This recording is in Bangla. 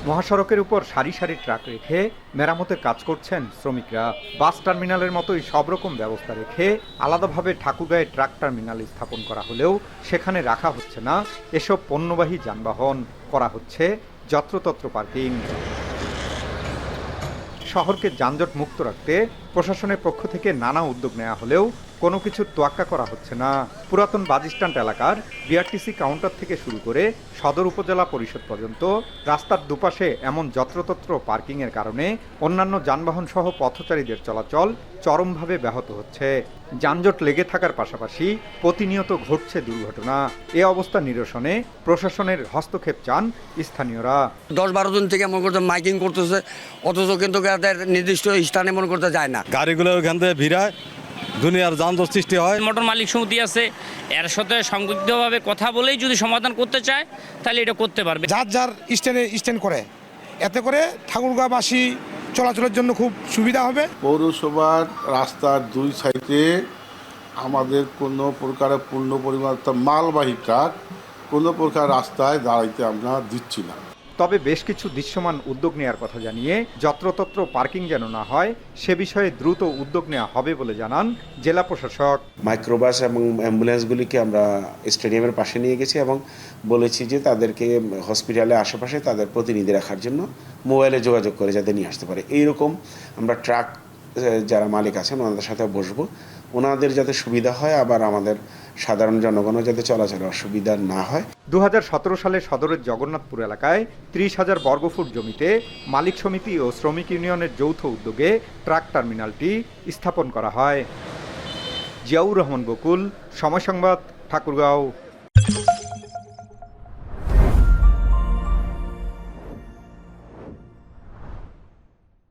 মহাসড়কের উপর সারি সারি ট্রাক রেখে মেরামতের কাজ করছেন শ্রমিকরা। বাস টার্মিনালের মতোই সব রকম ব্যবস্থা রেখে আলাদাভাবে ঠাকুরগাঁয়ে ট্রাক টার্মিনাল স্থাপন করা হলেও সেখানে রাখা হচ্ছে না এসব পণ্যবাহী যানবাহন, করা হচ্ছে যত্রতত্র পার্কিং। শহরকে যানজট মুক্ত রাখতে প্রশাসনের পক্ষ থেকে নানা উদ্যোগ নেওয়া হলেও কোনো কিছুর তোয়াক্কা করা হচ্ছে না। পুরাতন বাসস্ট্যান্ড এলাকার বিআরটিসি কাউন্টার থেকে শুরু করে সদর উপজেলা পরিষদ পর্যন্ত রাস্তার দুপাশে এমন যত্রতত্র পার্কিংয়ের কারণে অন্যান্য যানবাহন সহ পথচারীদের চলাচল চরমভাবে ব্যাহত হচ্ছে। যানজট লেগে থাকার পাশাপাশি প্রতিনিয়ত ঘটছে দুর্ঘটনা। এ অবস্থা নিরসনে প্রশাসনের হস্তক্ষেপ চান স্থানীয়রা। 10-12 জন থেকে মনে করতে মাইকিং করতেছে, অথচ কিন্তু নির্দিষ্ট স্থানে মনে করতে যায় না। গাড়িগুলো ওখান থেকে ভিড়ায়, দুনিয়ার যানজট সৃষ্টি হয়। মোটর মালিক সমিতি আছে, এর সাথে সংযুক্তভাবে কথা বলেই যদি সমাধান করতে চায় তাহলে এটা করতে পারবে। যার যার স্ট্যান্ড করে, এতে করে ঠাকুরগাঁওবাসী চলাচলের জন্য খুব সুবিধা হবে। পৌরসভার রাস্তার দুই সাইডে আমাদের কোনো প্রকার পূর্ণ পরিমাণ মালবাহী ট্রাক কোনো প্রকার রাস্তায় দাঁড়াইতে আমরা দিচ্ছি না। তবে বেশ কিছু দৃশ্যমান উদ্যোগ নেওয়ার কথা জানিয়ে যত্রতত্র পার্কিং যেন না হয় সে বিষয়ে দ্রুত উদ্যোগ নেওয়া হবে বলে জানান জেলা প্রশাসক। মাইক্রোবাস এবং অ্যাম্বুলেন্সগুলিকে আমরা স্টেডিয়ামের পাশে নিয়ে গেছি এবং বলেছি যে তাদেরকে হসপিটালের আশেপাশে তাদের প্রতিনিধি রাখার জন্য মোবাইলে যোগাযোগ করে যাতে নিয়ে আসতে পারে। এইরকম আমরা ট্রাক যারা মালিক আছেন ওনাদের সাথে বসবো, ওনাদের যাতে সুবিধা হয়, আবার আমাদের সাধারণ জনগণও যাতে চলাচলে অসুবিধা না হয়। 2017 সালে সদরের জগন্নাথপুর এলাকায় 30,000 বর্গফুট জমিতে মালিক সমিতি ও শ্রমিক ইউনিয়নের যৌথ উদ্যোগে ট্রাক টার্মিনালটি স্থাপন করা হয়। জিয়াউর রহমান বকুল, সময় সংবাদ, ঠাকুরগাঁও।